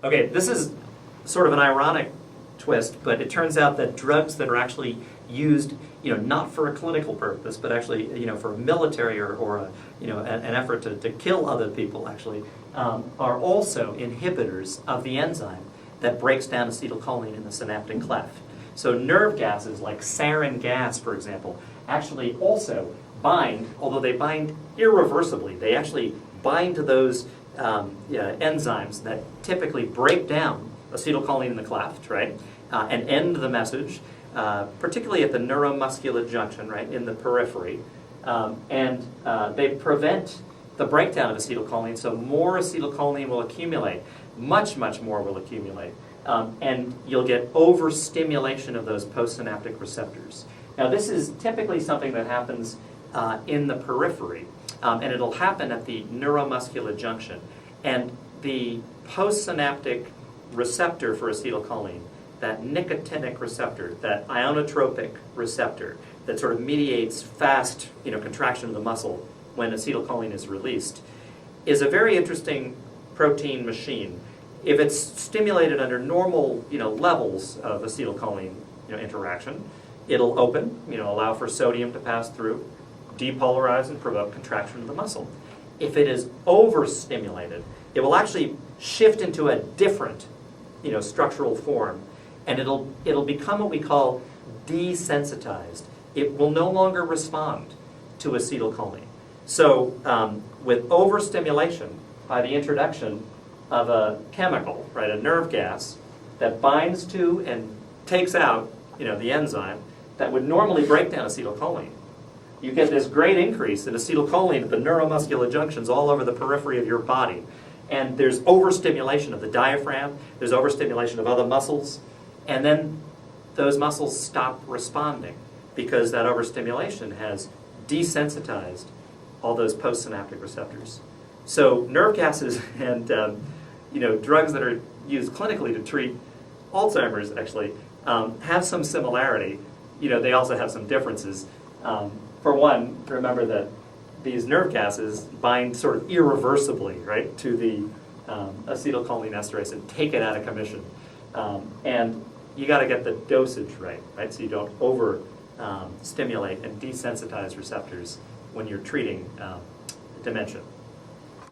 Okay, this is sort of an ironic twist, but it turns out that drugs that are actually used, not for a clinical purpose, but actually, for a military or a, an effort to kill other people, actually, are also inhibitors of the enzyme that breaks down acetylcholine in the synaptic cleft. So nerve gases like sarin gas, for example, actually also bind, although they bind irreversibly. They actually bind to those enzymes that typically break down acetylcholine in the cleft, right, and end the message, particularly at the neuromuscular junction, right, in the periphery. And they prevent the breakdown of acetylcholine, so more acetylcholine will accumulate. Much, much more will accumulate. And you'll get overstimulation of those postsynaptic receptors. Now, this is typically something that happens in the periphery, and it'll happen at the neuromuscular junction. And the postsynaptic receptor for acetylcholine, that nicotinic receptor, that ionotropic receptor that sort of mediates fast contraction of the muscle when acetylcholine is released, is a very interesting protein machine. If it's stimulated under normal levels of acetylcholine interaction, it'll open, allow for sodium to pass through, depolarize and provoke contraction of the muscle. If it is overstimulated, it will actually shift into a different structural form, and it'll become what we call desensitized. It will no longer respond to acetylcholine. So with overstimulation, by the introduction of a chemical, right, a nerve gas, that binds to and takes out the enzyme that would normally break down acetylcholine, you get this great increase in acetylcholine at the neuromuscular junctions all over the periphery of your body. And there's overstimulation of the diaphragm, there's overstimulation of other muscles, and then those muscles stop responding because that overstimulation has desensitized all those postsynaptic receptors. So nerve gases and drugs that are used clinically to treat Alzheimer's actually have some similarity. They also have some differences. For one, remember that these nerve gases bind sort of irreversibly, right, to the acetylcholine esterase and take it out of commission. And you got to get the dosage right, so you don't over stimulate and desensitize receptors when you're treating dementia.